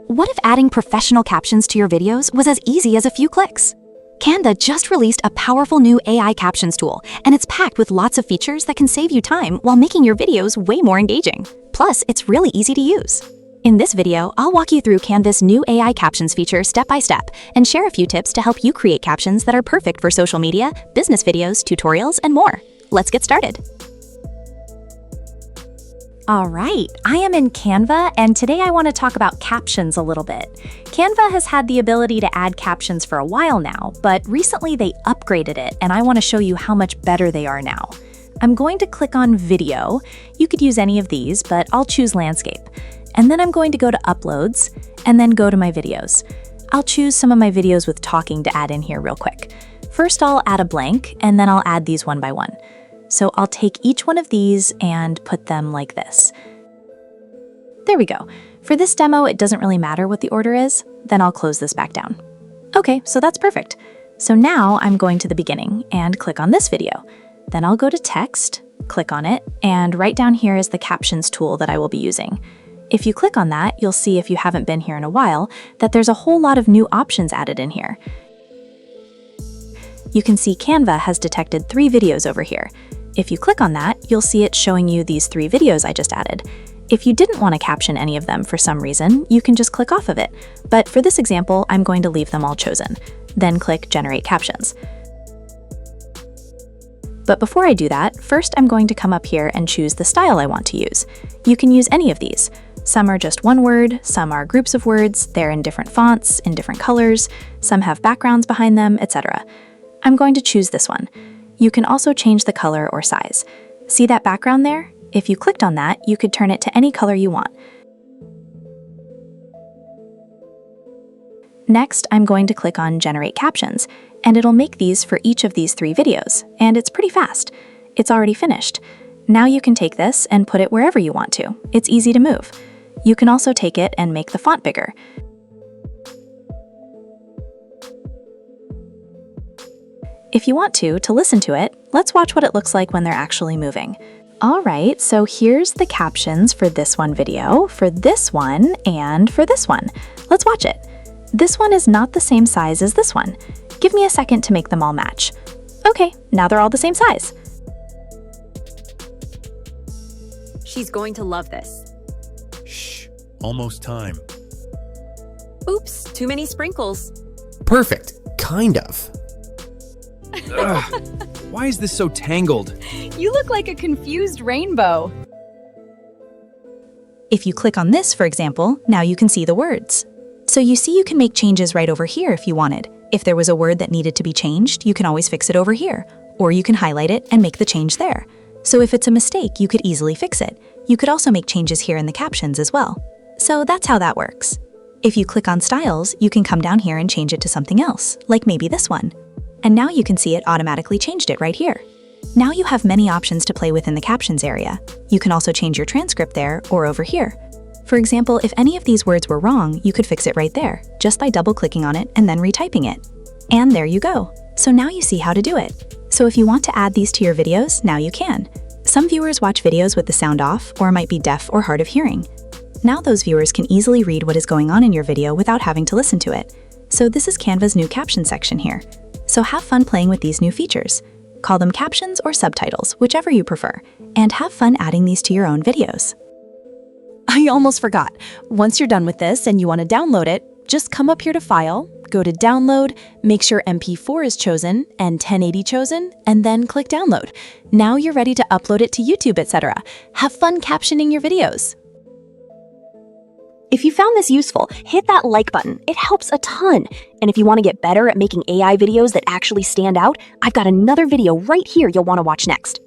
What if adding professional captions to your videos was as easy as a few clicks? Canva just released a powerful new AI Captions tool, and it's packed with lots of features that can save you time while making your videos way more engaging. Plus, it's really easy to use. In this video, I'll walk you through Canva's new AI Captions feature step by step and share a few tips to help you create captions that are perfect for social media, business videos, tutorials, and more. Let's get started. All right, I am in Canva, and today I want to talk about captions a little bit. Canva has had the ability to add captions for a while now, but recently they upgraded it, and I want to show you how much better they are now. I'm going to click on Video. You could use any of these, but I'll choose Landscape. And then I'm going to go to Uploads, and then go to my videos. I'll choose some of my videos with talking to add in here real quick. First, I'll add a blank, and then I'll add these one by one. So I'll take each one of these and put them like this. There we go. For this demo, it doesn't really matter what the order is. Then I'll close this back down. Okay, so that's perfect. So now I'm going to the beginning and click on this video. Then I'll go to Text, click on it, and right down here is the Captions tool that I will be using. If you click on that, you'll see, if you haven't been here in a while, that there's a whole lot of new options added in here. You can see Canva has detected 3 videos over here. If you click on that, you'll see it showing you these 3 videos I just added. If you didn't want to caption any of them for some reason, you can just click off of it. But for this example, I'm going to leave them all chosen. Then click Generate Captions. But before I do that, first I'm going to come up here and choose the style I want to use. You can use any of these. Some are just one word, some are groups of words, they're in different fonts, in different colors, some have backgrounds behind them, etc. I'm going to choose this one. You can also change the color or size. See that background there? If you clicked on that, you could turn it to any color you want. Next, I'm going to click on Generate Captions, and it'll make these for each of these 3 videos, and it's pretty fast. It's already finished. Now you can take this and put it wherever you want to. It's easy to move. You can also take it and make the font bigger. If you want to listen to it, let's watch what it looks like when they're actually moving. All right, so here's the captions for this one video, for this one, and for this one. Let's watch it. This one is not the same size as this one. Give me a second to make them all match. Okay, now they're all the same size. She's going to love this. Shh, almost time. Oops, too many sprinkles. Perfect, kind of. Ugh, why is this so tangled? You look like a confused rainbow. If you click on this, for example, now you can see the words. So you see you can make changes right over here if you wanted. If there was a word that needed to be changed, you can always fix it over here. Or you can highlight it and make the change there. So if it's a mistake, you could easily fix it. You could also make changes here in the captions as well. So that's how that works. If you click on Styles, you can come down here and change it to something else, like maybe this one. And now you can see it automatically changed it right here. Now you have many options to play with in the captions area. You can also change your transcript there or over here. For example, if any of these words were wrong, you could fix it right there, just by double-clicking on it and then retyping it. And there you go. So now you see how to do it. So if you want to add these to your videos, now you can. Some viewers watch videos with the sound off or might be deaf or hard of hearing. Now those viewers can easily read what is going on in your video without having to listen to it. So this is Canva's new caption section here. So have fun playing with these new features. Call them captions or subtitles, whichever you prefer, and have fun adding these to your own videos. I almost forgot. Once you're done with this and you want to download it, just come up here to File, go to Download, make sure MP4 is chosen and 1080 chosen, and then click Download. Now you're ready to upload it to YouTube, etc. Have fun captioning your videos. If you found this useful, hit that like button. It helps a ton. And if you want to get better at making AI videos that actually stand out, I've got another video right here you'll want to watch next.